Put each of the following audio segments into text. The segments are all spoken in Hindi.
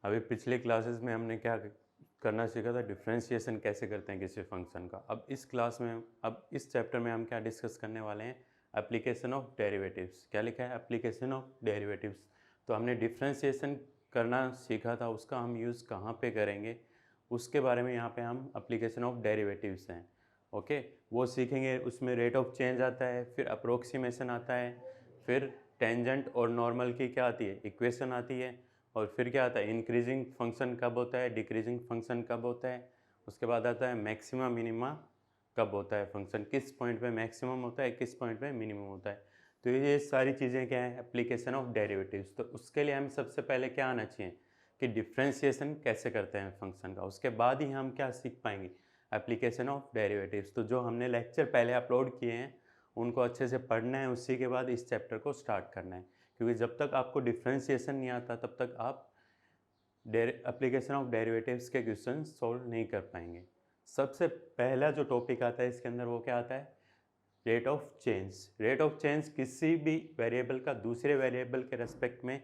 अभी पिछले क्लासेस में हमने क्या करना सीखा था, डिफ्रेंशिएशन कैसे करते हैं किसी फंक्शन का। अब इस क्लास में, अब इस चैप्टर में हम क्या डिस्कस करने वाले हैं, एप्लीकेशन ऑफ डेरिवेटिव्स। क्या लिखा है, एप्लीकेशन ऑफ डेरिवेटिव्स। तो हमने डिफ्रेंशिएशन करना सीखा था, उसका हम यूज़ कहाँ पे करेंगे उसके बारे में यहाँ पे हम एप्लीकेशन ऑफ डेरिवेटिव्स हैं। ओके, वो सीखेंगे। उसमें रेट ऑफ चेंज आता है, फिर अप्रोक्सीमेशन आता है, फिर टेंजेंट और नॉर्मल की क्या आती है, इक्वेशन आती है, और फिर क्या आता है, इंक्रीजिंग फंक्शन कब होता है, डिक्रीजिंग फंक्शन कब होता है। उसके बाद आता है मैक्सिमा मिनिमा कब होता है, फंक्शन किस पॉइंट पे मैक्सिमम होता है, किस पॉइंट पे मिनिमम होता है। तो ये सारी चीज़ें क्या है, एप्लीकेशन ऑफ डेरिवेटिव्स। तो उसके लिए हम सबसे पहले क्या आना चाहिए कि डिफ्रेंशिएशन कैसे करते हैं फंक्शन का। उसके बाद ही हम क्या सीख पाएंगे, एप्लीकेशन ऑफ डेरिवेटिव्स। तो जो हमने लेक्चर पहले अपलोड किए हैं उनको अच्छे से पढ़ना है, उसी के बाद इस चैप्टर को स्टार्ट करना है। क्योंकि जब तक आपको डिफ्रेंशिएशन नहीं आता तब तक आप एप्लीकेशन ऑफ डेरिवेटिव्स के क्वेश्चन सॉल्व नहीं कर पाएंगे। सबसे पहला जो टॉपिक आता है इसके अंदर वो क्या आता है, rate of change. Rate of change किसी भी वेरिएबल का दूसरे वेरिएबल के रेस्पेक्ट में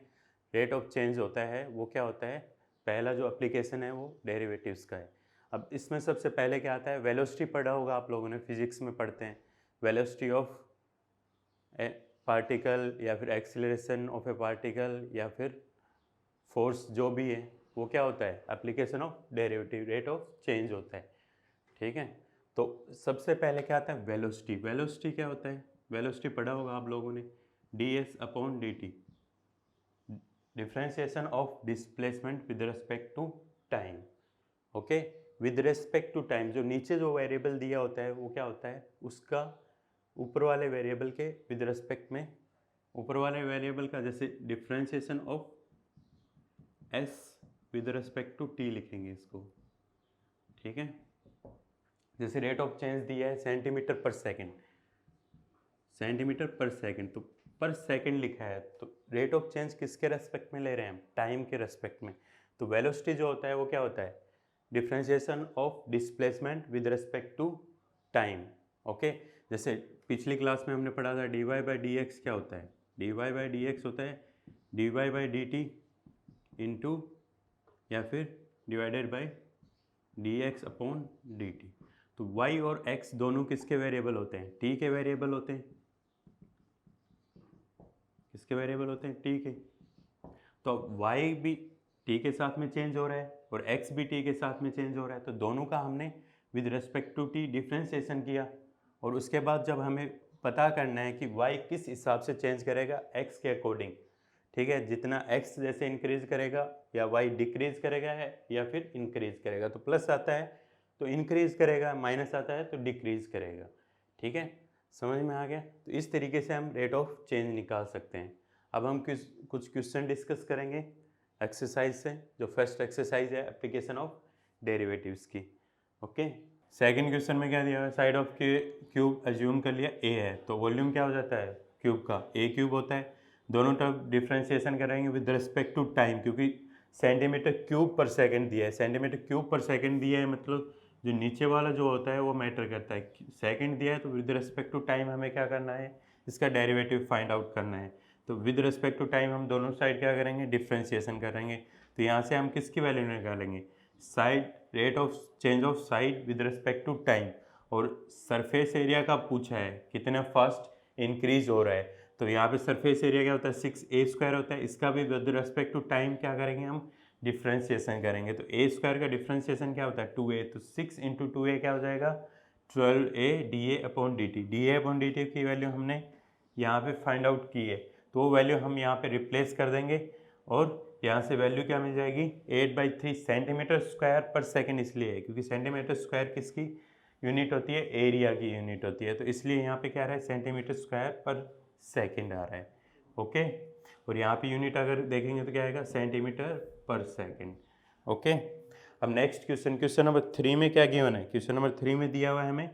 रेट ऑफ चेंज होता है, वो क्या होता है, पहला जो एप्लीकेशन है वो डेरिवेटिव्स का है। अब इसमें सबसे पहले क्या आता है, वेलोसिटी पढ़ा होगा आप लोगों ने, फिजिक्स में पढ़ते हैं वेलोसिटी ऑफ ए पार्टिकल, या फिर एक्सीलरेशन ऑफ ए पार्टिकल, या फिर फोर्स जो भी है, वो क्या होता है, application of derivative, rate of change होता है। ठीक है, तो सबसे पहले क्या आता है, वेलोसिटी। वेलोसिटी क्या होता है, वेलोसिटी पढ़ा होगा आप लोगों ने, d s upon d t, differentiation of displacement with respect to time. Okay, with respect to time, जो नीचे जो वेरिएबल दिया होता है वो क्या होता है, उसका ऊपर वाले वेरिएबल के विद रिस्पेक्ट में, ऊपर वाले वेरिएबल का, जैसे differentiation of s with respect to t लिखेंगे इसको। ठीक है, जैसे रेट ऑफ चेंज दिया है सेंटीमीटर पर सेकंड, सेंटीमीटर पर सेकंड, तो पर सेकंड लिखा है, तो रेट ऑफ चेंज किसके रेस्पेक्ट में ले रहे हैं हम, टाइम के रेस्पेक्ट में। तो वेलोसिटी जो होता है वो क्या होता है, differentiation of displacement with respect to time. Okay, जैसे पिछली क्लास में हमने पढ़ा था d y by d x क्या होता है, d y by d x होता है d y by d t into, या फिर divided by d x upon d t. तो y और x दोनों किसके वेरिएबल होते हैं, t के वेरिएबल होते हैं। किसके वेरिएबल होते हैं, t के। तो y भी t के साथ में चेंज हो रहा है और x भी t के साथ में चेंज हो रहा है, तो दोनों का हमने with respect to t differentiation किया। और उसके बाद जब हमें पता करना है कि y किस हिसाब से चेंज करेगा, x के अकॉर्डिंग। ठीक है, जितना x जैसे इंक्रीज करेगा या y डिक्रीज करेगा है या फिर इंक्रीज करेगा, तो प्लस आता है तो इंक्रीज करेगा, माइनस आता है तो डिक्रीज करेगा। ठीक है, समझ में आ गया। तो इस तरीके से हम रेट ऑफ चेंज निकाल सकते हैं। अब हम कुछ क्वेश्चन डिस्कस करेंगे एक्सरसाइज से। जो फर्स्ट एक्सरसाइज है एप्लीकेशन ऑफ डेरिवेटिव्स की। ओके, सेकंड क्वेश्चन में क्या दिया है, साइड ऑफ क्यूब एज्यूम कर लिया a है, तो वॉल्यूम क्या हो जाता है क्यूब का, a क्यूब होता है। दोनों तरफ डिफ्रेंशिएशन करेंगे विद रिस्पेक्ट टू टाइम, क्योंकि सेंटीमीटर क्यूब पर सेकंड दिया है, सेंटीमीटर क्यूब पर सेकंड दिया है, मतलब जो नीचे वाला जो होता है वो मैटर करता है। सेकंड दिया है तो विद रिस्पेक्ट टू टाइम हमें क्या करना है, इसका डेरिवेटिव फाइंड आउट करना है। तो विद रिस्पेक्ट टू टाइम हम दोनों साइड क्या करेंगे, डिफ्रेंशिएशन करेंगे। तो यहाँ से हम किसकी वैल्यू निकालेंगे, side, rate of change of side with respect to time. और सरफेस एरिया का पूछा है कितना फास्ट इंक्रीज हो रहा है, तो यहाँ पे सरफेस एरिया क्या होता है 6a² होता है, इसका भी विद रिस्पेक्ट टू टाइम क्या करेंगे हम, डिफ्रेंशिएशन करेंगे। तो a² का डिफ्रेंशिएशन क्या होता है 2a, तो 6 इंटू 2a क्या हो जाएगा 12a D a upon d T. D a upon d t की वैल्यू हमने यहाँ पे फाइंड आउट की है, तो वो वैल्यू हम यहाँ पे रिप्लेस कर देंगे और यहाँ से वैल्यू क्या मिल जाएगी 8/3 सेंटीमीटर स्क्वायर पर सेकंड। इसलिए है क्योंकि सेंटीमीटर स्क्वायर किसकी यूनिट होती है, एरिया की यूनिट होती है, तो इसलिए यहाँ पे क्या आ रहा है सेंटीमीटर स्क्वायर पर सेकंड आ रहा है। ओके, और यहाँ पे यूनिट अगर देखेंगे तो क्या आएगा सेंटीमीटर पर सेकंड। ओके, अब नेक्स्ट क्वेश्चन, क्वेश्चन नंबर 3 में क्या गिवन है, क्वेश्चन नंबर 3 में दिया हुआ है हमें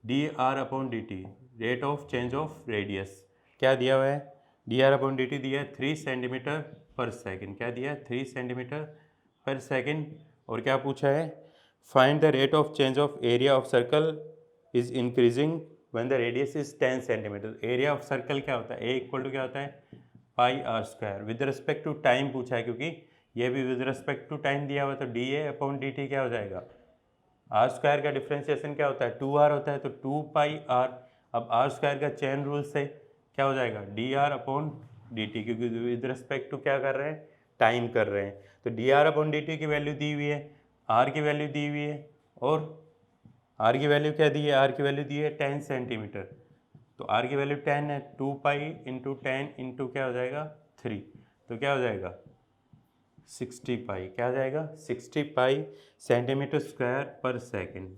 D r upon d T, rate of change of radius. क्या दिया हुआ है, d r upon d t दिया है 3 सेंटीमीटर पर सेकंड। क्या दिया है 3 सेंटीमीटर पर सेकंड। और क्या पूछा है, find the rate of change of area of circle is increasing when the radius is 10 centimetre. Area of circle क्या होता है, ए इक्वल टू क्या होता है pi r square. With respect to time पूछा है क्योंकि ये भी विद रिस्पेक्ट टू टाइम दिया हुआ है, तो d a upon d t क्या हो जाएगा, आर स्क्वायर का डिफ्रेंशिएशन क्या होता है, 2r होता है, तो 2 पाई आर। अब आर स्क्वायर का चेन रूल से क्या हो जाएगा, d r upon d t, क्योंकि विद रिस्पेक्ट टू क्या कर रहे हैं, टाइम कर रहे हैं। तो d r upon d t की वैल्यू दी हुई है, आर की वैल्यू दी हुई है, और आर की वैल्यू क्या दी है, आर की वैल्यू दी है 10 सेंटीमीटर, तो आर की वैल्यू 10 है, 2 पाई इंटू 10 इंटू क्या हो जाएगा 3, तो क्या हो जाएगा 60 पाई, क्या हो जाएगा 60 pi centimetre square per second.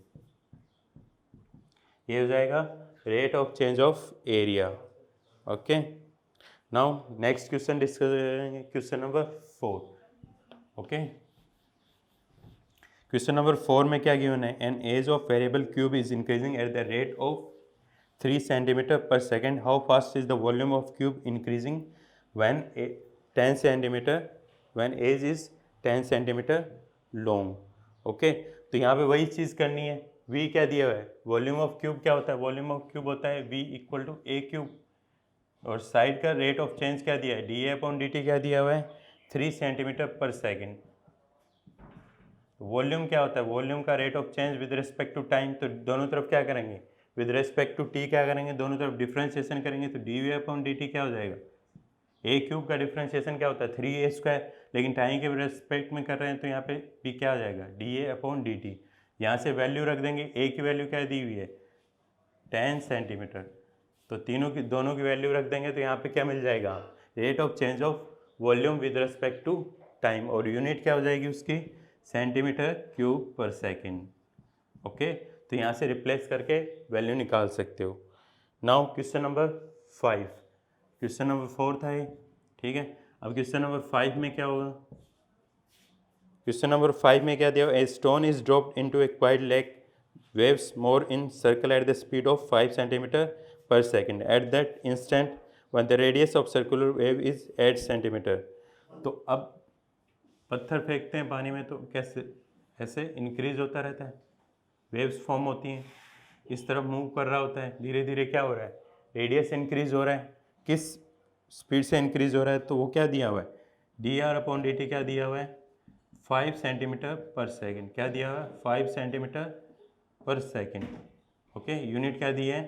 ये हो जाएगा rate of change of area. Okay, now next question discuss करेंगे, question number 4। Okay, question number 4 में क्या गिवन है, an edge of variable cube is increasing at the rate of 3 centimetre पर second, how fast is the volume of cube increasing when 10 centimetre, when edge is 10 centimetre long. Okay, तो यहाँ पे वही चीज़ करनी है, v क्या दिया हुआ है, वॉल्यूम ऑफ क्यूब क्या होता है, वॉल्यूम ऑफ क्यूब होता है v equal to a cube, और साइड का रेट ऑफ चेंज क्या दिया है, d a upon d t क्या दिया हुआ है 3 सेंटीमीटर पर सेकेंड। वॉल्यूम क्या होता है, वॉल्यूम का rate of change with respect to time, तो दोनों तरफ क्या करेंगे, विद रिस्पेक्ट टू टी क्या करेंगे, दोनों तरफ डिफ्रेंशिएशन करेंगे, तो d v upon d t क्या हो जाएगा, ए क्यूब का डिफ्रेंशिएशन क्या होता है 3a स्क्वायर, लेकिन टाइम के रिस्पेक्ट में कर रहे हैं तो यहाँ पे भी क्या हो जाएगा D a upon d t. यहाँ से वैल्यू रख देंगे, ए की वैल्यू क्या दी हुई है 10 सेंटीमीटर, तो दोनों की वैल्यू रख देंगे, तो यहाँ पे क्या मिल जाएगा, rate of change of volume with respect to time, और यूनिट क्या हो जाएगी उसकी सेंटीमीटर क्यूब पर सेकेंड। ओके, तो यहाँ से रिप्लेस करके वैल्यू निकाल सकते हो। Now question number 5, question number 4 था ये, ठीक है। अब क्वेश्चन नंबर 5 में क्या होगा, क्वेश्चन नंबर 5 में क्या दिया, a stone is dropped into a quiet lake, waves move in circle at the speed of 5 centimetre पर second, at that instant when the radius of circular wave is 8 centimetre. तो अब पत्थर फेंकते हैं पानी में तो कैसे, ऐसे इंक्रीज होता रहता है, वेव्स फॉर्म होती हैं, इस तरफ मूव कर रहा होता है, धीरे धीरे क्या हो रहा है, रेडियस इंक्रीज हो रहा है, किस स्पीड से इंक्रीज हो रहा है, तो वो क्या दिया हुआ है, d r upon d t क्या दिया हुआ है 5 सेंटीमीटर पर सेकेंड, क्या दिया हुआ है 5 सेंटीमीटर पर सेकेंड। ओके, यूनिट क्या दी है,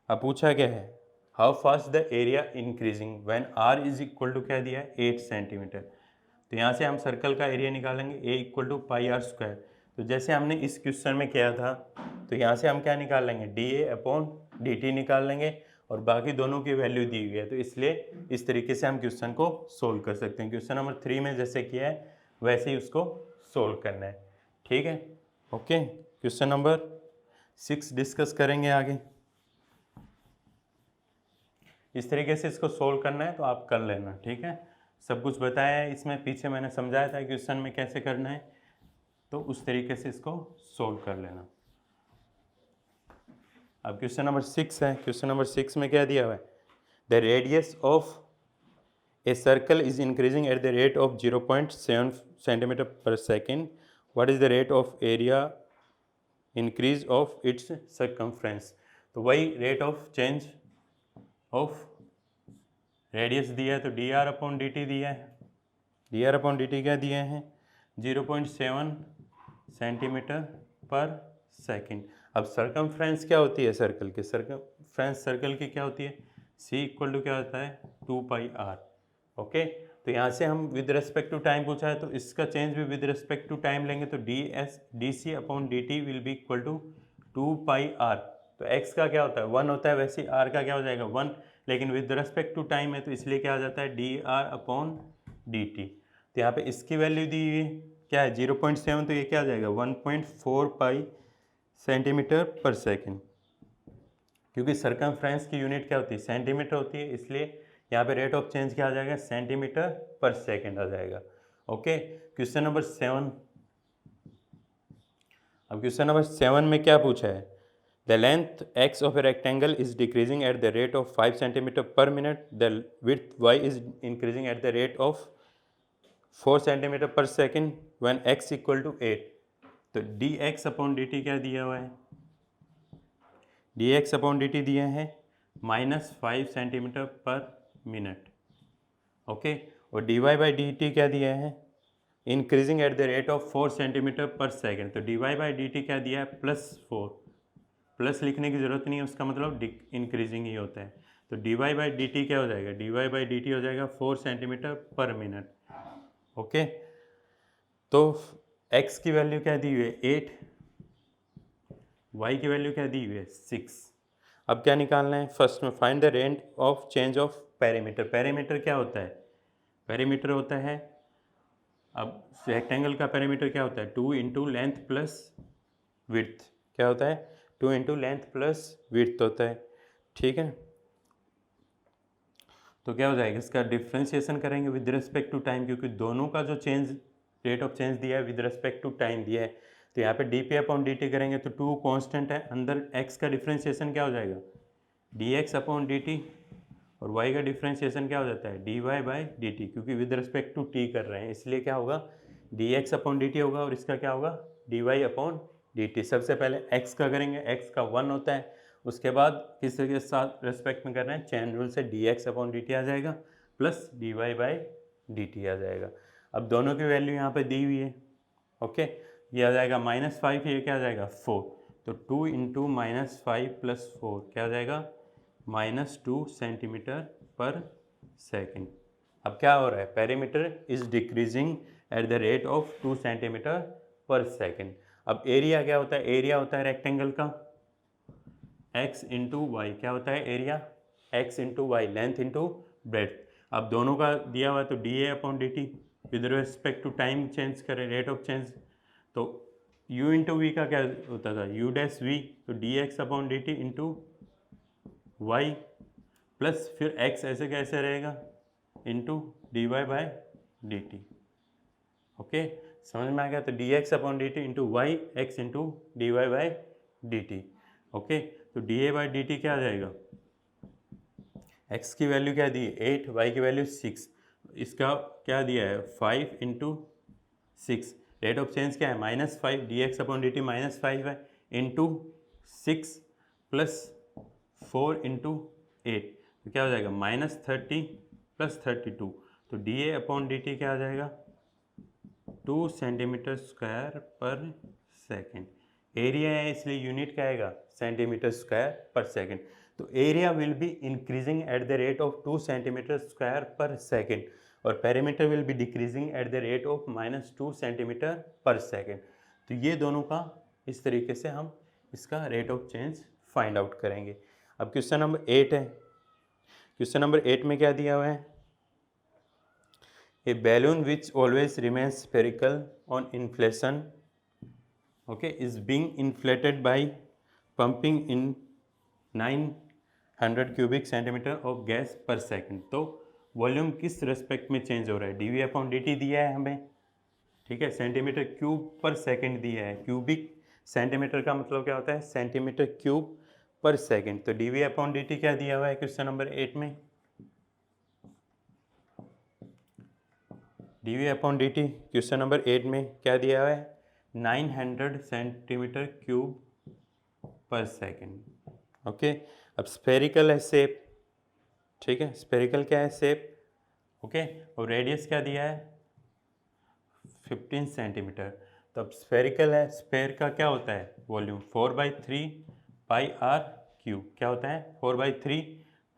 अब पूछा क्या है, how fast the area increasing when r is equal to क्या दिया है 8 सेंटीमीटर। तो यहाँ से हम सर्कल का एरिया निकालेंगे, A equal to pi r square, तो जैसे हमने इस क्वेश्चन में किया था, तो यहाँ से हम क्या निकाल लेंगे, D a upon d T निकाल लेंगे, और बाकी दोनों की वैल्यू दी हुई है, तो इसलिए इस तरीके से हम क्वेश्चन को सोल्व कर सकते हैं। क्वेश्चन नंबर 3 में जैसे किया है वैसे ही उसको सोल्व करना है, ठीक है। ओके, क्वेश्चन नंबर 6 डिस्कस करेंगे आगे, इस तरीके से इसको सोल्व करना है तो आप कर लेना, ठीक है। सब कुछ बताया है इसमें, पीछे मैंने समझाया था क्वेश्चन में कैसे करना है, तो उस तरीके से इसको सोल्व कर लेना। अब क्वेश्चन नंबर 6 है, क्वेश्चन नंबर 6 में क्या दिया हुआ है, the radius of a circle is increasing at the rate of 0.7 centimetre पर second, what is the rate of area increase of its circumference. तो वही rate of change of radius दिया है, तो d r upon d t दिया है, d r upon d t क्या दिए हैं 0.7 सेंटीमीटर पर सेकेंड। अब सर्कमफ्रेंस क्या होती है सर्कल की, सर्कमफ्रेंस सर्कल की क्या होती है, सी इक्वल टू क्या होता है 2 पाई आर। ओके, तो यहाँ से हम विद रिस्पेक्ट टू टाइम पूछा है, तो इसका चेंज भी विद रिस्पेक्ट टू टाइम लेंगे, तो d c upon d t will be equal to 2 pi r. तो x का क्या होता है 1 होता है, वैसे r का क्या हो जाएगा 1, लेकिन विद रिस्पेक्ट टू टाइम है तो इसलिए क्या आ जाता है d r upon d t. तो यहाँ पे इसकी वैल्यू दी हुई क्या है 0.7, तो ये क्या आ जाएगा 1.4 पाई सेंटीमीटर पर सेकेंड, क्योंकि सर्कमफ्रेंस की यूनिट क्या होती है सेंटीमीटर होती है, इसलिए यहाँ पे रेट ऑफ चेंज क्या आ जाएगा सेंटीमीटर पर सेकेंड आ जाएगा। Okay, question number 7। अब क्वेश्चन नंबर 7 में क्या पूछा है, the length x of a rectangle is decreasing at the rate of 5 centimeter per minute, the width y is increasing at the rate of 4 centimeter per second when x equal to 8। तो dx अपॉन dt क्या दिया हुआ है, dx अपॉन dt दिया है -5 सेंटीमीटर पर मिनट। ओके। और dy बाई डी टी क्या दिया है, increasing at the rate of 4 centimetre पर सेकेंड। तो dy बाई डी टी क्या दिया है, +4, प्लस लिखने की ज़रूरत नहीं है, उसका मतलब इंक्रीजिंग ही होता है। तो dy बाई डी टी क्या हो जाएगा, dy बाई डी टी हो जाएगा 4 सेंटीमीटर पर मिनट। ओके, तो x की वैल्यू क्या दी हुई है 8, y की वैल्यू क्या दी हुई है 6। अब क्या निकालना है, फर्स्ट में find the rate of change of perimeter. Perimeter क्या होता है, पेरीमीटर होता है, अब रेक्टेंगल का पेरीमीटर क्या होता है 2 इंटू लेंथ प्लस विड्थ, क्या होता है 2 इंटू लेंथ प्लस विड्थ होता है, ठीक है। तो क्या हो जाएगा, इसका डिफ्रेंशिएशन करेंगे विद रिस्पेक्ट टू टाइम, क्योंकि दोनों का जो चेंज रेट ऑफ चेंज दिया है विद रिस्पेक्ट टू टाइम दिया है। तो यहाँ पे D P upon d T करेंगे तो 2 कांस्टेंट है, अंदर x का डिफ्रेंशिएशन क्या हो जाएगा d x upon d t, और y का डिफ्रेंशिएशन क्या हो जाता है d y by d t, क्योंकि विद रिस्पेक्ट टू t कर रहे हैं इसलिए क्या होगा d x upon d t होगा, और इसका क्या होगा d y upon d t. सबसे पहले x का करेंगे, x का 1 होता है, उसके बाद किसी के साथ रिस्पेक्ट में कर रहे हैं चेन रूल से d x upon d t आ जाएगा plus d y by d t आ जाएगा। अब दोनों की वैल्यू यहाँ पे दी हुई है, ओके। ये आ जाएगा -5, ये क्या आ जाएगा 4, तो 2 इंटू -5 प्लस 4 क्या आ जाएगा -2 सेंटीमीटर पर सेकेंड। अब क्या हो रहा है, perimeter is decreasing eight the rate of 2 centimetre पर सेकेंड। अब एरिया क्या होता है, एरिया होता है रेक्टेंगल का x इंटू वाई, क्या होता है area x into y, length into breadth. अब दोनों का दिया हुआ है तो d a upon d t, with respect to time change करें रेट ऑफ चेंज, तो u इंटू वी का क्या होता था u डैश वी, तो d x upon d t into y plus फिर x ऐसे कैसे रहेगा into d y by d t. Okay, समझ में आ गया, तो d x upon d t into y x into d y by d t. Okay, तो d A by d t क्या आ जाएगा, x की वैल्यू क्या दी है 8, y की वैल्यू 6, इसका क्या दिया है 5 इंटू 6, रेट ऑफ चेंज क्या है -5, D x upon d T -5 है, इंटू 6 प्लस 4 इंटू 8, तो क्या हो जाएगा -30 प्लस 32, तो d a upon d t क्या आ जाएगा 2 centimetre square per second. Area है इसलिए यूनिट क्या आएगा सेंटीमीटर स्क्वायर पर सेकेंड। तो area will be increasing at the rate of 2 centimetre square per second, और perimeter will be decreasing eight the rate of -2 centimetre पर सेकेंड। तो ये दोनों का इस तरीके से हम इसका rate of change find out करेंगे। अब क्वेश्चन नंबर 8 है, क्वेश्चन नंबर 8 में क्या दिया हुआ है, a balloon which always remains spherical on inflation, okay, is being inflated by pumping in 900 cubic centimeter of gas per second। तो वॉल्यूम किस रेस्पेक्ट में चेंज हो रहा है, d v upon d t दिया है हमें, ठीक है, सेंटीमीटर क्यूब पर सेकंड दिया है, क्यूबिक सेंटीमीटर का मतलब क्या होता है सेंटीमीटर क्यूब पर सेकंड। तो d v upon d t क्या दिया हुआ है क्वेश्चन नंबर 8 में, d v upon d t question number 8 में क्या दिया हुआ है 900 सेंटीमीटर क्यूब पर सेकेंड। ओके, अब स्फेरिकल है शेप, ठीक है, स्फेरिकल क्या है शेप, ओके, और रेडियस क्या दिया है 15 सेंटीमीटर। तो अब स्फेरिकल है, स्फेयर का क्या होता है वॉल्यूम 4/3 पाई आर क्यूब, क्या होता है 4/3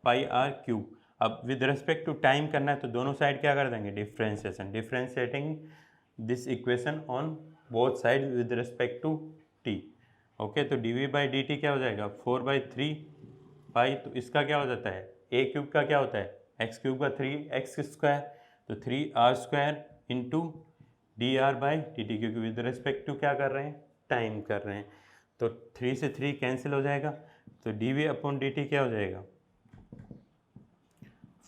पाई आर क्यूब। अब विद रिस्पेक्ट टू टाइम करना है तो दोनों साइड क्या कर देंगे differentiation, differentiating this equation on both side with respect to t. Okay, तो d v by d t क्या हो जाएगा 4/3 पाई, तो इसका क्या हो जाता है ए क्यूब का क्या होता है एक्स क्यूब का 3x स्क्वायर, तो 3r² into D r by d t, क्योंकि विद रिस्पेक्ट टू क्या कर रहे हैं टाइम कर रहे हैं, तो 3 से 3 कैंसिल हो जाएगा, तो d v upon d t क्या हो जाएगा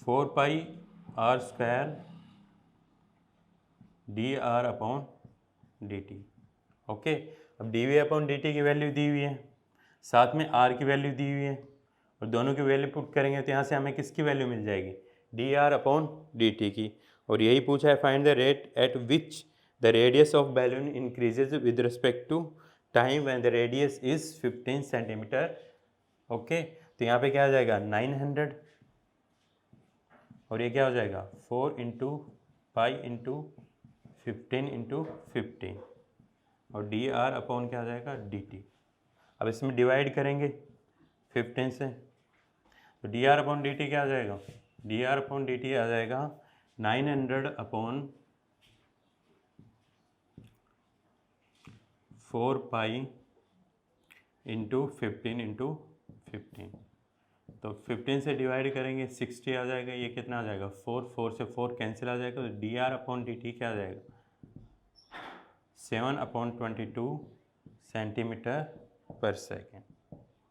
4πr² d r upon d t. Okay, अब d v upon d t की वैल्यू दी हुई है, साथ में आर की वैल्यू दी हुई है, और दोनों की वैल्यू पुट करेंगे तो यहाँ से हमें किसकी वैल्यू मिल जाएगी d r upon d t की। और यही पूछा है find the rate at which the radius of balloon increases with respect to time when the radius is 15 centimetre. Okay, तो यहाँ पे क्या आ जाएगा 900 और ये क्या हो जाएगा 4 इंटू पाई इंटू 15 इंटू 15 और डी आर अपॉन क्या हो जाएगा डी टी। अब इसमें डिवाइड करेंगे 15 से, तो d r upon d t क्या आ जाएगा, d r upon d t आ जाएगा 900 अपॉन 4 पाई इंटू 15 इंटू 15। तो 15 से डिवाइड करेंगे 60 आ जाएगा, ये कितना आ जाएगा 4 से 4 कैंसिल आ जाएगा, तो d r upon d t क्या आ जाएगा 7/22 सेंटीमीटर पर सेकेंड।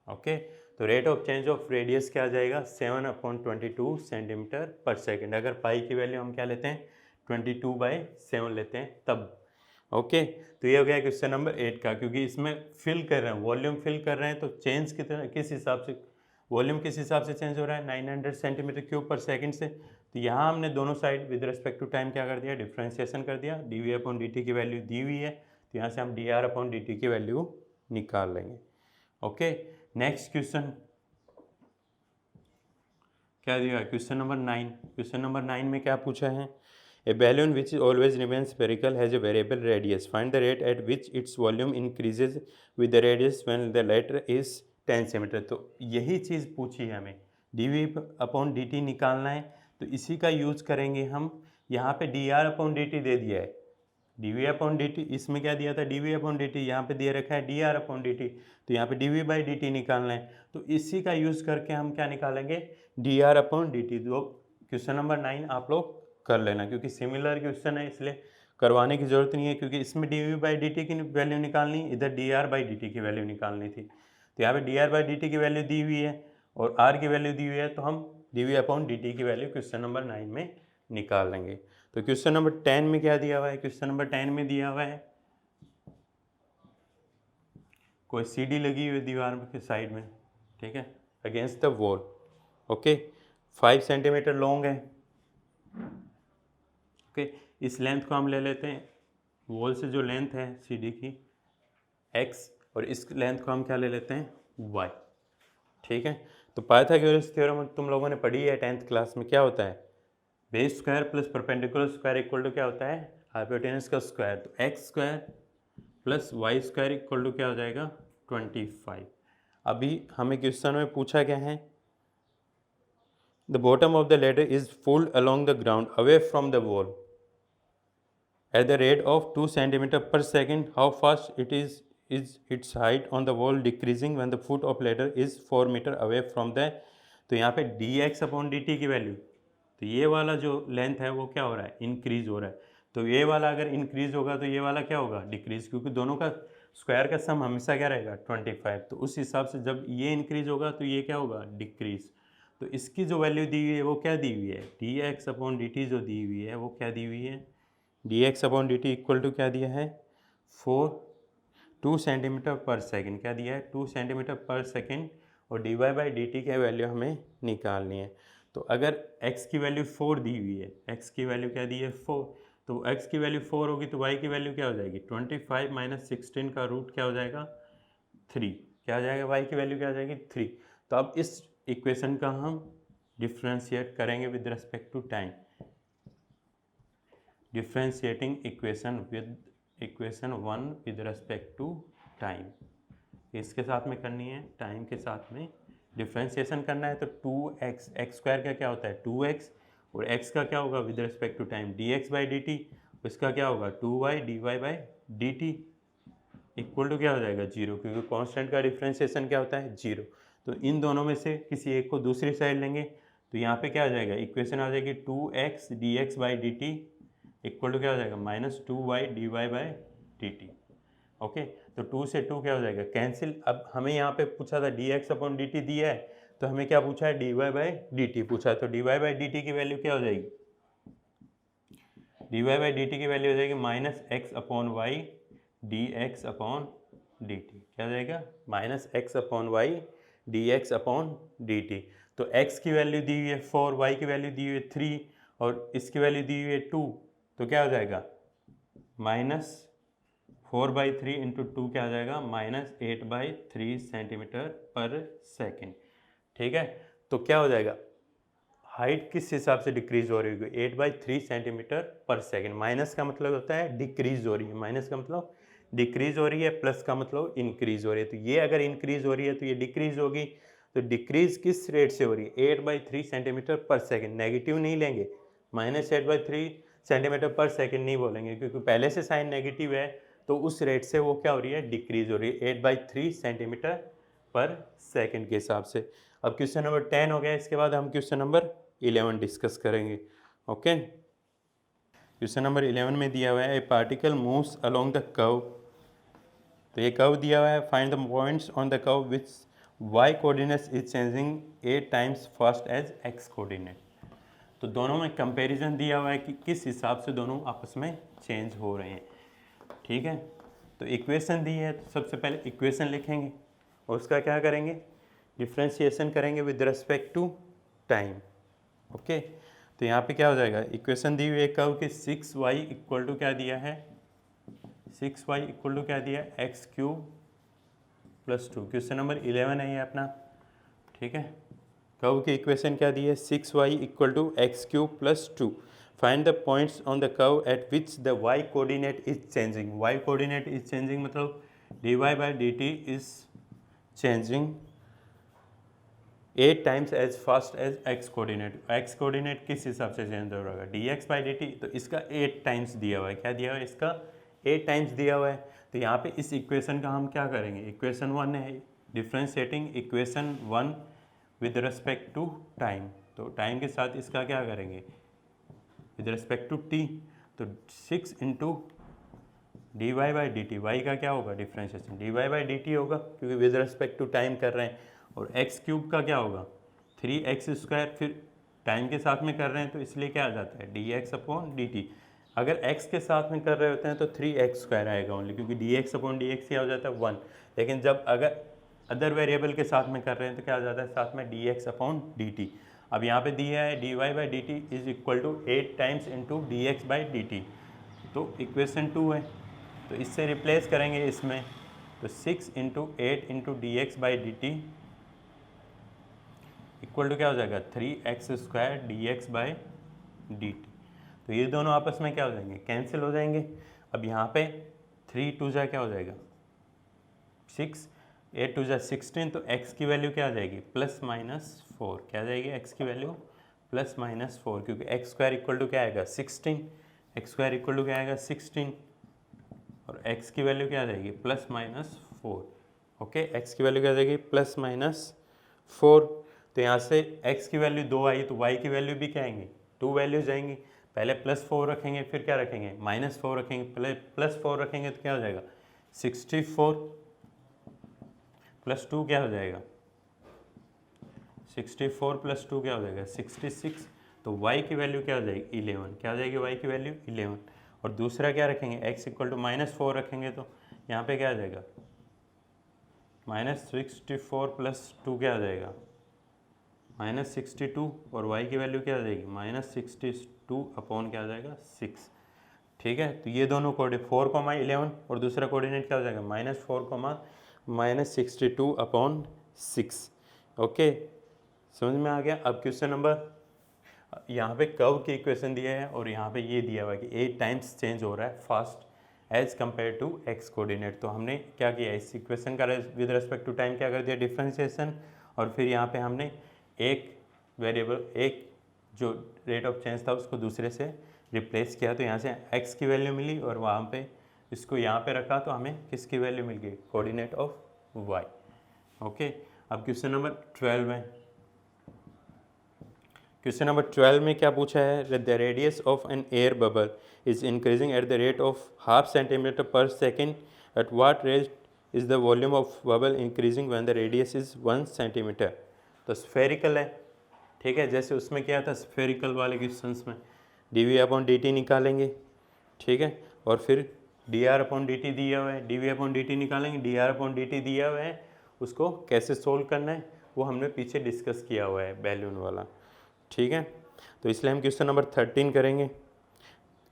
ओके, तो rate of change of radius क्या आ जाएगा 7/22 सेंटीमीटर पर सेकेंड। अगर पाई की वैल्यू हम क्या लेते हैं 22/7 लेते हैं तब। ओके, तो ये हो गया क्वेश्चन नंबर 8 का, क्योंकि इसमें फिल कर रहे हैं, वॉल्यूम फिल कर रहे हैं, तो चेंज कितना किस हिसाब से, वॉल्यूम किस हिसाब से चेंज हो रहा है 900 सेंटीमीटर क्यूब पर सेकंड से। तो यहाँ हमने दोनों side with respect to time क्या कर दिया, डिफ्रेंशिएशन कर दिया, d v upon d t की वैल्यू दी हुई है, तो यहाँ से हम d r upon d t की वैल्यू निकाल लेंगे। ओके, नेक्स्ट क्वेश्चन क्या दिया, क्वेश्चन नंबर 9। क्वेश्चन नंबर 9 में क्या पूछा है, a balloon which always remains spherical has a variable radius, find the rate at which its volume increases with the radius when the latter is 10 centimetre. तो यही चीज़ पूछी है हमें, d v upon d t निकालना है, तो इसी का यूज करेंगे हम। यहाँ पे d r upon d t दे दिया है, d v upon d t, इसमें क्या दिया था d v upon d t, यहाँ पे दिया रखा है d r upon d t, तो यहाँ पे d v by d t निकालना है, तो इसी का यूज़ करके हम क्या निकालेंगे D r upon d t. तो क्वेश्चन नंबर 9 आप लोग कर लेना, क्योंकि सिमिलर क्वेश्चन है इसलिए करवाने की जरूरत नहीं है, क्योंकि इसमें d v by d t की वैल्यू निकालनी, इधर d r by d t की वैल्यू निकालनी थी। तो यहाँ पे d r by d t की वैल्यू दी हुई है और आर की वैल्यू दी हुई है, तो हम d v upon d t की वैल्यू क्वेश्चन नंबर 9 में निकाल लेंगे। तो क्वेश्चन नंबर 10 में क्या दिया हुआ है, क्वेश्चन नंबर 10 में दिया हुआ है कोई सीढ़ी लगी हुई दीवार के साइड में, ठीक है, against the wall. Okay, 5 centimetre long है। ओके, इस लेंथ को हम ले लेते हैं, वॉल से जो लेंथ है सीढ़ी की x, और इस लेंथ को हम क्या ले लेते हैं y। ठीक है, तो पाइथागोरस थ्योरम तुम लोगों ने पढ़ी है 10th क्लास में, क्या होता है base square plus perpendicular square equal to क्या होता है हाइपोटेनस का स्क्वायर, तो x square plus y square equal to क्या हो जाएगा 25। अभी हमें क्वेश्चन में पूछा क्या है, the bottom of the ladder is pulled along the ground away from the wall at the rate of 2 centimetre पर second, how fast it is its height on the wall decreasing when the foot of ladder is 4 metre away from the. तो यहाँ पे d x upon d t की वैल्यू, तो ये वाला जो लेंथ है वो क्या हो रहा है इंक्रीज हो रहा है, तो ये वाला अगर इंक्रीज होगा तो ये वाला क्या होगा डिक्रीज, क्योंकि दोनों का स्क्वायर का सम हमेशा क्या रहेगा 25। तो उस हिसाब से जब ये इंक्रीज होगा तो ये क्या होगा डिक्रीज। तो इसकी जो वैल्यू दी हुई है वो क्या दी हुई है d x upon d t जो दी हुई है वो क्या दी हुई है, d x upon d t equal to क्या दिया है 2 सेंटीमीटर पर सेकेंड, क्या दिया है 2 सेंटीमीटर पर सेकेंड, और d y by d t की वैल्यू हमें निकालनी है। तो अगर x की वैल्यू 4 दी हुई है, x की वैल्यू क्या दी है 4, तो x की वैल्यू 4 होगी तो y की वैल्यू क्या हो जाएगी 25 माइनस 16 का रूट क्या हो जाएगा 3, क्या हो जाएगा y की वैल्यू क्या हो जाएगी 3। तो अब इस इक्वेशन का हम डिफ्रेंशिएट करेंगे with respect to time, differentiating equation with equation 1 with respect to time, इसके साथ में करनी है टाइम के साथ में डिफ्रेंशिएशन करना है। तो 2x, एक्स स्क्वायर का क्या होता है 2x, और x का क्या होगा with respect to time dx by d t, इसका क्या होगा 2y dy by d t equal to क्या हो जाएगा 0, क्योंकि कांस्टेंट का डिफ्रेंशिएशन क्या होता है 0। तो इन दोनों में से किसी एक को दूसरी साइड लेंगे, तो यहाँ पे क्या आ जाएगा इक्वेशन आ जाएगी 2x dx by d t equal to क्या हो जाएगा -2y dy by d t. Okay, तो 2 से 2 क्या हो जाएगा कैंसिल। अब हमें यहाँ पे पूछा था dx अपॉन डी टी दिया है, तो हमें क्या पूछा है dy बाई डी टी पूछा है, तो dy बाई डी टी की वैल्यू क्या हो जाएगी dy बाई डी टी की वैल्यू हो जाएगी -x upon y d x upon d t, क्या हो जाएगा -x upon y d x upon d t. तो x की वैल्यू दी हुई है 4, y की वैल्यू दी हुई है 3 और इसकी वैल्यू दी हुई है 2, तो क्या हो जाएगा -4/3 इंटू 2 क्या आ जाएगा -8/3 सेंटीमीटर पर सेकेंड। ठीक है, तो क्या हो जाएगा हाइट किस हिसाब से डिक्रीज हो रही होगी, 8/3 सेंटीमीटर पर सेकेंड। माइनस का मतलब होता है डिक्रीज हो रही है, माइनस का मतलब डिक्रीज हो रही है, प्लस का मतलब इंक्रीज हो रही है। तो ये अगर इंक्रीज हो रही है तो ये डिक्रीज होगी। तो डिक्रीज किस रेट से हो रही है, 8/3 सेंटीमीटर पर सेकेंड। नेगेटिव नहीं लेंगे, -8/3 सेंटीमीटर पर सेकेंड नहीं बोलेंगे, क्योंकि पहले से साइन नेगेटिव है, तो उस रेट से वो क्या हो रही है, डिक्रीज हो रही है 8/3 सेंटीमीटर पर सेकेंड के हिसाब से। अब क्वेश्चन नंबर 10 हो गया, इसके बाद हम क्वेश्चन नंबर 11 डिस्कस करेंगे। ओके, क्वेश्चन नंबर 11 में दिया हुआ है a particle moves along the curve. तो ये कर्व दिया हुआ है, find the points on the curve which y coordinates is changing 8 times fast as x coordinate. तो दोनों में कंपैरिजन दिया हुआ है कि किस हिसाब से दोनों आपस में चेंज हो रहे हैं। ठीक है, तो इक्वेशन दी है, तो सबसे पहले इक्वेशन लिखेंगे और उसका क्या करेंगे, डिफ्रेंशिएशन करेंगे with respect to time. Okay, तो यहाँ पे क्या हो जाएगा, इक्वेशन दी हुई है कर्व के 6y इक्वल टू क्या दिया है, 6y इक्वल टू क्या दिया है, x³ + 2। क्वेश्चन नंबर 11 है ये अपना। ठीक है, कर्व की इक्वेशन क्या दी है, 6y equal to x³ + 2। Find the points on the curve at which the y coordinate is changing. y coordinate is changing मतलब dy/dt is changing 8 times as fast as x coordinate. x coordinate किस हिसाब से चेंज हो रहा है, dx/dt, तो इसका 8 टाइम्स दिया हुआ है। क्या दिया हुआ है, इसका 8 टाइम्स दिया हुआ है। तो यहाँ पे इस इक्वेशन का हम क्या करेंगे, इक्वेशन 1 है, differentiating equation 1 with respect to time. तो टाइम के साथ इसका क्या करेंगे, विद रिस्पेक्ट टू t। तो 6 इंटू dy/dt, y का क्या होगा, डिफ्रेंशिएशन dy/dt होगा, क्योंकि विद रिस्पेक्ट टू टाइम कर रहे हैं। और x³ का क्या होगा, 3x², फिर टाइम के साथ में कर रहे हैं तो इसलिए क्या आ जाता है, dx/dt। अगर x के साथ में कर रहे होते हैं तो 3x² आएगा ओनली, क्योंकि dx/dx क्या हो जाता है 1। लेकिन जब अगर अदर वेरिएबल के साथ में कर रहे हैं तो क्या आ जाता है साथ में dx/dt। अब यहाँ पे दिया है dy/dt is equal to 8 times into dx/dt, तो इक्वेशन 2 है, तो इससे रिप्लेस करेंगे इसमें। तो 6 into 8 into dx/dt equal to क्या हो जाएगा, 3x² dx/dt। तो ये दोनों आपस में क्या हो जाएंगे, कैंसिल हो जाएंगे। अब यहाँ पे 3 2 जा क्या हो जाएगा 6, 8 2 जा 16, तो x की वैल्यू क्या आ जाएगी, +-4। क्या आ जाएगी x की वैल्यू, +-4, क्योंकि x² इक्वल टू क्या आएगा 16, x² इक्वल टू क्या आएगा 16, और x की वैल्यू क्या आ जाएगी, +-4। ओके, x की वैल्यू क्या आ जाएगी, +-4। तो यहाँ से x की वैल्यू 2 आई, तो y की वैल्यू भी क्या आएंगी, 2 वैल्यूज आएंगी। पहले +4 रखेंगे, फिर क्या रखेंगे, -4 रखेंगे। पहले +4 रखेंगे तो क्या हो जाएगा 64 + 2 क्या हो जाएगा, 64 + 2 क्या हो जाएगा 66। तो y की वैल्यू क्या हो जाएगी 11। क्या हो जाएगी y की वैल्यू 11। और दूसरा क्या रखेंगे, x इक्वल टू -4 रखेंगे तो यहाँ पे क्या आ जाएगा, -64 + 2 क्या आ जाएगा, -62। और y की वैल्यू क्या आ जाएगी, -62 अपॉन क्या आ जाएगा 6। ठीक है, तो ये दोनों कोऑर्डिनेट 4,11 और दूसरा कोऑर्डिनेट क्या हो जाएगा, -4, -62 अपॉन 6। ओके, समझ में आ गया। अब क्वेश्चन नंबर, यहाँ पे कर्व की इक्वेशन दिया है और यहाँ पे ये दिया हुआ है कि 8 टाइम्स चेंज हो रहा है fast as compare to x coordinate. तो हमने क्या किया, इस इक्वेशन का विद रिस्पेक्ट टू टाइम क्या कर दिया, डिफ्रेंशिएशन, और फिर यहाँ पे हमने एक वेरिएबल, एक जो रेट ऑफ चेंज था उसको दूसरे से रिप्लेस किया। तो यहाँ से x की वैल्यू मिली और वहाँ पे इसको यहाँ पे रखा तो हमें किसकी वैल्यू मिल गई, कोऑर्डिनेट ऑफ y। ओके, अब क्वेश्चन नंबर 12 है। क्वेश्चन नंबर 12 में क्या पूछा है, the radius of an air bubble is increasing at the rate of 0.5 centimetre पर second, at what rate is the volume of bubble increasing when the radius is 1 centimetre. तो स्फेरिकल है, ठीक है, जैसे उसमें क्या था स्फेरिकल वाले क्वेश्चंस में dv/dt निकालेंगे, ठीक है, और फिर dr/dt दिया हुआ है, dv/dt निकालेंगे, dr/dt दिया हुआ है, उसको कैसे सोल्व करना है वो हमने पीछे डिस्कस किया हुआ है बैलून वाला। ठीक है, तो इसलिए हम क्वेश्चन नंबर 13 करेंगे।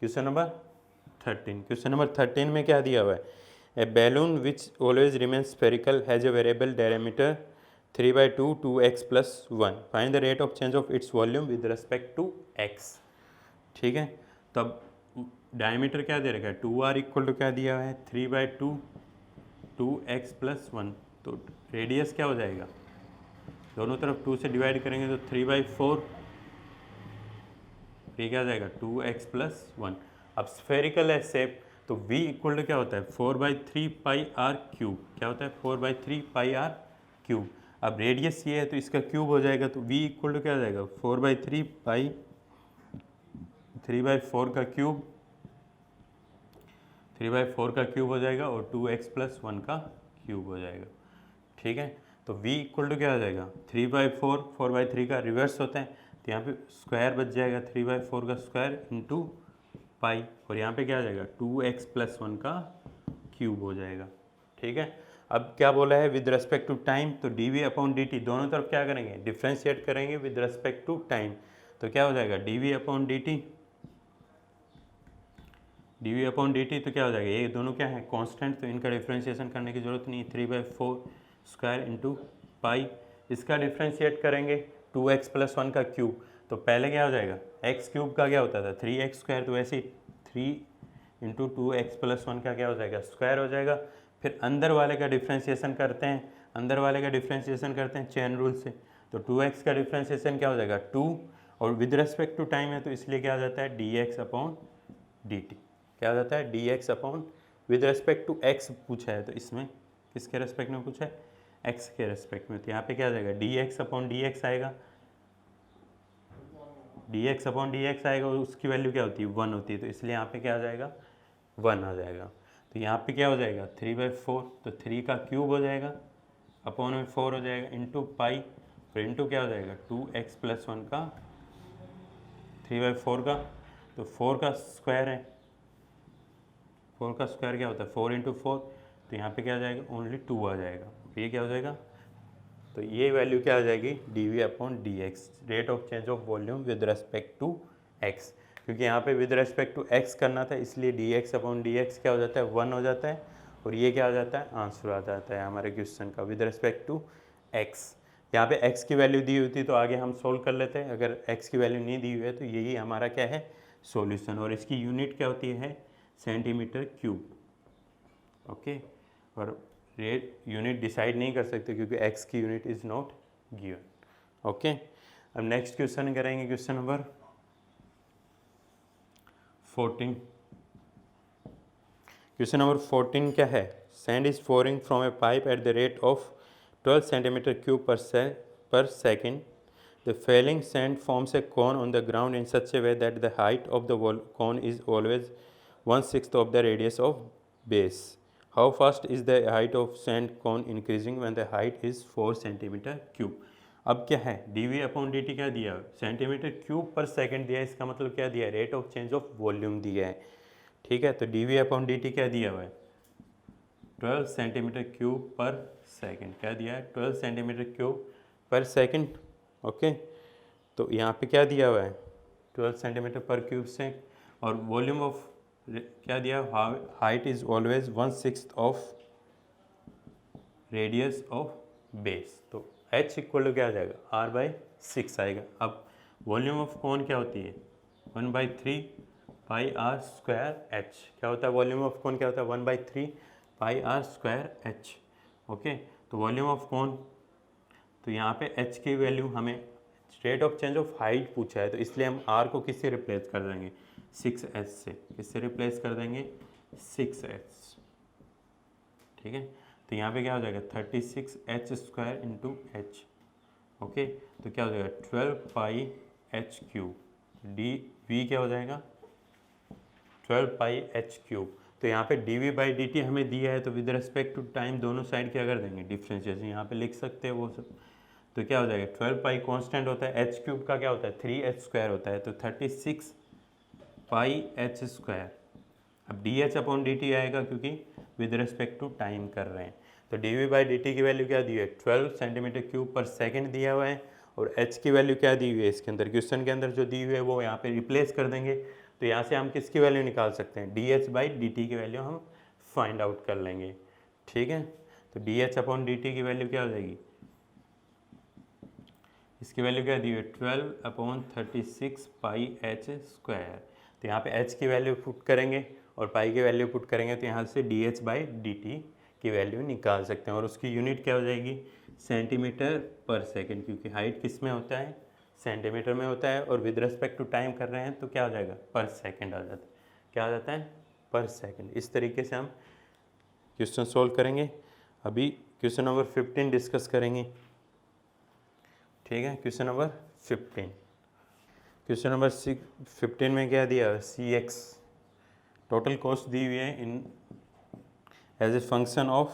क्वेश्चन नंबर 13 में क्या दिया हुआ है, a balloon which always remain spherical has a variable diameter 3/2 2x + 1, find the rate of change of its volume with respect to x। ठीक है, तब डायमीटर क्या दे रखा है, 2r इक्वल टू क्या दिया है, 3/2 2x + 1, तो रेडियस क्या हो जाएगा, दोनों तरफ 2 से डिवाइड करेंगे तो 3/4, ये क्या हो जाएगा 2x + 1। अब स्फेरिकल है शेप, तो v इक्वल टू क्या होता है 4/3 πr³, क्या होता है 4/3 πr³। अब रेडियस ये है तो इसका क्यूब हो जाएगा, तो v इक्वल टू क्या हो जाएगा 4/3 पाई 3/4 का क्यूब, 3/4 का क्यूब हो जाएगा और 2x + 1 का क्यूब हो जाएगा। ठीक है, तो v इक्वल टू क्या हो जाएगा 3/4, 4/3 का रिवर्स होता है, तो यहाँ पे स्क्वायर बच जाएगा 3/4 का स्क्वायर इंटू पाई, और यहाँ पे क्या आ जाएगा 2x + 1 का क्यूब हो जाएगा। ठीक है, अब क्या बोला है विद रिस्पेक्ट टू टाइम, तो dv/dt दोनों तरफ क्या करेंगे, डिफ्रेंशिएट करेंगे विद रिस्पेक्ट टू टाइम, तो क्या हो जाएगा dv/dt, dv/dt तो क्या हो जाएगा, ये दोनों क्या है कांस्टेंट, तो इनका डिफ्रेंशिएशन करने की जरूरत नहीं है, 3/4 स्क्वायर इंटू पाई, इसका डिफ्रेंशिएट करेंगे 2x + 1 का क्यूब, तो पहले क्या हो जाएगा x³ का क्या होता था 3x², तो ऐसे 3 × 2x + 1 का क्या हो जाएगा स्क्वायर हो जाएगा। फिर अंदर वाले का डिफ्रेंशिएशन करते हैं, अंदर वाले का डिफ्रेंशिएशन करते हैं चेन रूल से, तो 2x का डिफ्रेंशिएशन क्या हो जाएगा 2, और विद रिस्पेक्ट टू टाइम है तो इसलिए क्या हो जाता है dx/dt, क्या हो जाता है dx/ with respect to x पूछा है, तो इसमें किसके रेस्पेक्ट में पूछा है x के रेस्पेक्ट में, तो यहाँ पे क्या आ जाएगा dx/dx आएगा, dx/dx आएगा, और उसकी वैल्यू क्या होती है 1 होती है, तो इसलिए यहाँ पे क्या आ जाएगा 1 आ जाएगा। तो यहाँ पे क्या हो जाएगा 3/4, तो 3 का क्यूब हो जाएगा, अपॉन में 4 हो जाएगा, इंटू पाई, फिर इंटू क्या हो जाएगा 2x + 1 का 3/4 का, तो 4 का स्क्वायर है, 4 का स्क्वायर क्या होता है 4 × 4, तो यहाँ पे क्या आ जाएगा ओनली 2 आ जाएगा, ये क्या हो जाएगा, तो ये वैल्यू क्या आ जाएगी dv/dx, rate of change of volume with respect to x, क्योंकि यहाँ पे विद रिस्पेक्ट टू x करना था, इसलिए dx/dx क्या हो जाता है 1 हो जाता है, और ये क्या हो जाता है आंसर आ जाता है हमारे क्वेश्चन का विद रिस्पेक्ट टू x। यहाँ पे x की वैल्यू दी हुई थी तो आगे हम सोल्व कर लेते हैं, अगर x की वैल्यू नहीं दी हुई है तो यही हमारा क्या है सॉल्यूशन, और इसकी यूनिट क्या होती है cm³। ओके, और रेट यूनिट डिसाइड नहीं कर सकते क्योंकि x की unit is not given. Okay, अब नेक्स्ट क्वेश्चन करेंगे, क्वेश्चन नंबर 14। क्वेश्चन नंबर 14 क्या है, sand is pouring from A pipe eight the rate of 12 cm³ per second. The falling sand forms a cone on the ground in such a way that the height of the cone is always 1/6 of the radius of base. How fast is the height of sand cone increasing when the height is 4 cm³? अब क्या है dv/dt क्या दिया cm³/s दिया है, इसका मतलब क्या दिया है rate of change of volume दिया है। ठीक है, तो dv/dt क्या दिया हुआ है 12 cm³/s, क्या दिया है 12 cm³/s। ओके, तो यहाँ पे क्या दिया हुआ है 12 cm³/s, और वॉल्यूम ऑफ क्या दिया height is always 1/6 of radius of base, तो h इक्वल टू क्या आ जाएगा r/6 आएगा। अब वॉल्यूम ऑफ कौन क्या होती है 1/3 πr²h, क्या होता है वॉल्यूम ऑफ कौन क्या होता है 1/3 πr²h। ओके, तो वॉल्यूम ऑफ कौन, तो यहाँ पे h की वैल्यू हमें rate of change of height पूछा है, तो इसलिए हम r को किससे रिप्लेस कर देंगे 6h से, किससे रिप्लेस कर देंगे 6h। ठीक है, तो यहाँ पे क्या हो जाएगा 36h² इंटू h। ओके, तो क्या हो जाएगा 12 πh³ dv क्या हो जाएगा 12 πh³। तो यहाँ पे dv/dt हमें दिया है, तो विद रिस्पेक्ट टू टाइम दोनों साइड क्या कर देंगे डिफ्रेंशिएशन, यहाँ पे लिख सकते हैं वो सब, तो क्या हो जाएगा 12 पाई कांस्टेंट होता है, h³ का क्या होता है 3h² होता है, तो 36 πh²। अब dh/dt आएगा क्योंकि विद रिस्पेक्ट टू टाइम कर रहे हैं, तो dv/dt की वैल्यू क्या दी है 12 cm³/s दिया हुआ है, और h की वैल्यू क्या दी हुई है इसके अंदर क्वेश्चन के अंदर जो दी हुई है वो यहाँ पे रिप्लेस कर देंगे, तो यहाँ से हम किसकी वैल्यू निकाल सकते हैं dh/dt की वैल्यू हम फाइंड आउट कर लेंगे। ठीक है, तो dh/dt की वैल्यू क्या हो जाएगी इसकी वैल्यू क्या दी हुई है 12/36 पाई एच स्क्वायर। तो यहाँ पे एच की वैल्यू पुट करेंगे और पाई की वैल्यू पुट करेंगे तो यहाँ से dH/dt की वैल्यू निकाल सकते हैं और उसकी यूनिट क्या हो जाएगी सेंटीमीटर पर सेकेंड, क्योंकि हाइट किस में होता है सेंटीमीटर में होता है और विद रिस्पेक्ट टू टाइम कर रहे हैं तो क्या हो जाएगा पर सेकेंड आ जाता है। क्या आ जाता है पर सेकेंड। इस तरीके से हम क्वेश्चन सोल्व करेंगे। अभी क्वेश्चन नंबर 15 डिस्कस करेंगे। ठीक है, क्वेश्चन नंबर 15। क्वेश्चन नंबर 15 में क्या दिया है CX टोटल कॉस्ट दी हुई है in as a function of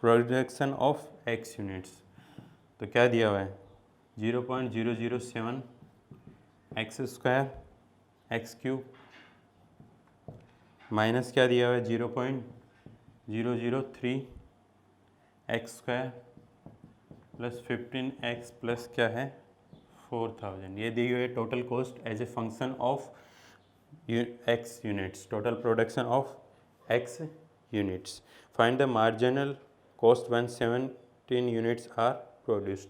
production of X units. तो क्या दिया हुआ है 0.007 x square x cube minus क्या दिया हुआ है 0.003 x square plus 15x plus क्या है 4000। ये दी हुई है total cost as a function of X units, total production of X units. Find the marginal cost when 17 units are produced.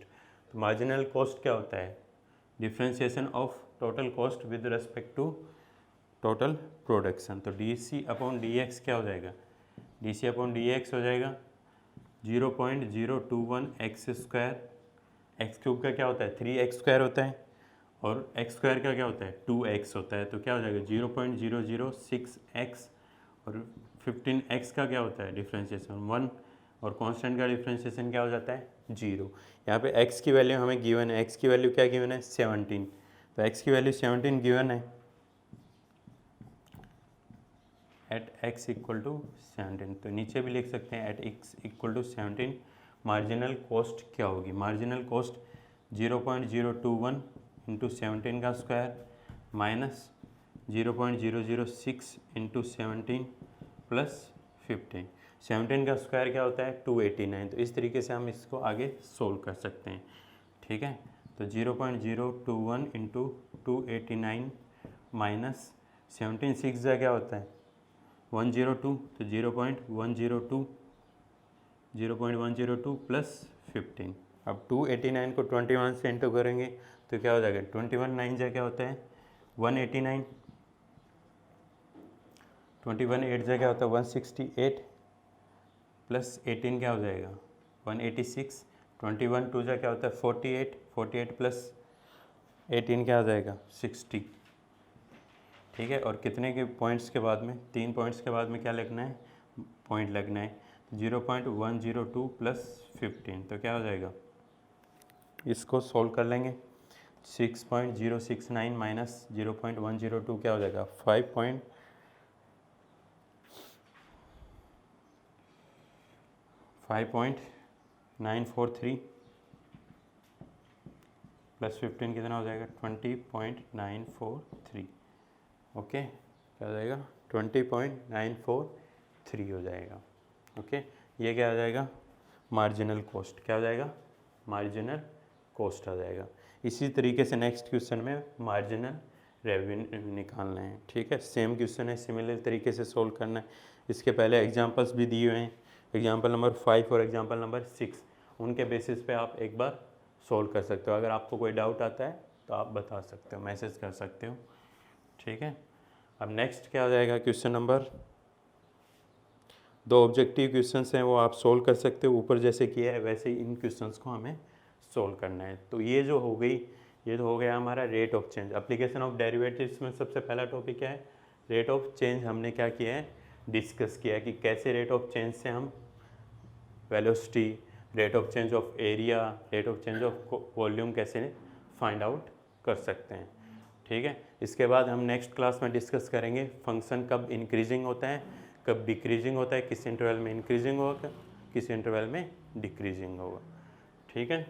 तो मार्जिनल कॉस्ट क्या होता है differentiation of total cost with respect to total production. तो dC/dx क्या हो जाएगा dC/dx हो जाएगा 0.021 एक्स स्क्वायर। एक्स क्यूब का क्या होता है 3x स्क्वायर होता है और एक्स स्क्वायर का क्या होता है 2x होता है। तो क्या हो जाएगा 0.006x और 15x का क्या होता है डिफ्रेंशिएशन 1 और कांस्टेंट का डिफ्रेंशिएशन क्या हो जाता है 0। यहाँ पे x की वैल्यू हमें गिवन है, x की वैल्यू क्या गिवन है 17। तो x की वैल्यू 17 गिवन है एट x इक्वल टू 17। तो नीचे भी लिख सकते हैं at x equal to 17 marginal cost क्या होगी। मार्जिनल कॉस्ट 0.021 इंटू 17 का स्क्वायर माइनस 0.006 इंटू 17 प्लस 15। 17 का स्क्वायर क्या होता है 289। तो इस तरीके से हम इसको आगे सोल्व कर सकते हैं। ठीक है, तो 0.021 इंटू 289 माइनस 17 6 जा क्या होता है 102। तो 0.102 प्लस 15। अब 289 को 21 से इंटू करेंगे तो क्या हो जाएगा 21 9 जा क्या होता है 189। 21 8 जा क्या होता है 168 प्लस 18 क्या हो जाएगा 186। 21 2 जा क्या होता है 48। 48 प्लस 18 क्या हो जाएगा 60। ठीक है, और कितने के पॉइंट्स के बाद में 3 पॉइंट्स के बाद में क्या लिखना है पॉइंट लगना है 0.102 प्लस 15। तो क्या हो जाएगा इसको सोल्व कर लेंगे 6.069 माइनस 0.102 क्या हो जाएगा 5.943 प्लस 15 कितना हो जाएगा 20.943। ओके, क्या हो जाएगा 20.943 हो जाएगा। ओके, ये क्या हो जाएगा मार्जिनल कॉस्ट क्या हो जाएगा मार्जिनल कॉस्ट आ जाएगा। इसी तरीके से नेक्स्ट क्वेश्चन में मार्जिनल रेवेन्यू निकालना है। ठीक है, सेम क्वेश्चन है, सिमिलर तरीके से सोल्व करना है। इसके पहले एग्जांपल्स भी दिए हुए हैं, एग्जांपल नंबर 5 और एग्जांपल नंबर 6, उनके बेसिस पे आप एक बार सोल्व कर सकते हो। अगर आपको कोई डाउट आता है तो आप बता सकते हो, मैसेज कर सकते हो। ठीक है, अब नेक्स्ट क्या हो जाएगा क्वेश्चन नंबर 2 ऑब्जेक्टिव क्वेश्चंस हैं वो आप सोल्व कर सकते हो। ऊपर जैसे किया है वैसे ही इन क्वेश्चंस को हमें सोल्व करना है। तो ये जो हो गई ये तो हो गया हमारा rate of change. Application of derivatives में सबसे पहला टॉपिक क्या है रेट ऑफ चेंज। हमने क्या किया है डिस्कस किया है कि कैसे रेट ऑफ चेंज से हम velocity, rate of change of area, rate of change of volume कैसे फाइंड आउट कर सकते हैं। ठीक है, इसके बाद हम नेक्स्ट क्लास में डिस्कस करेंगे फंक्शन कब इंक्रीजिंग होता है कब डिक्रीजिंग होता है, किस इंटरवल में इंक्रीजिंग होगा किस इंटरवल में डिक्रीजिंग होगा। ठीक है।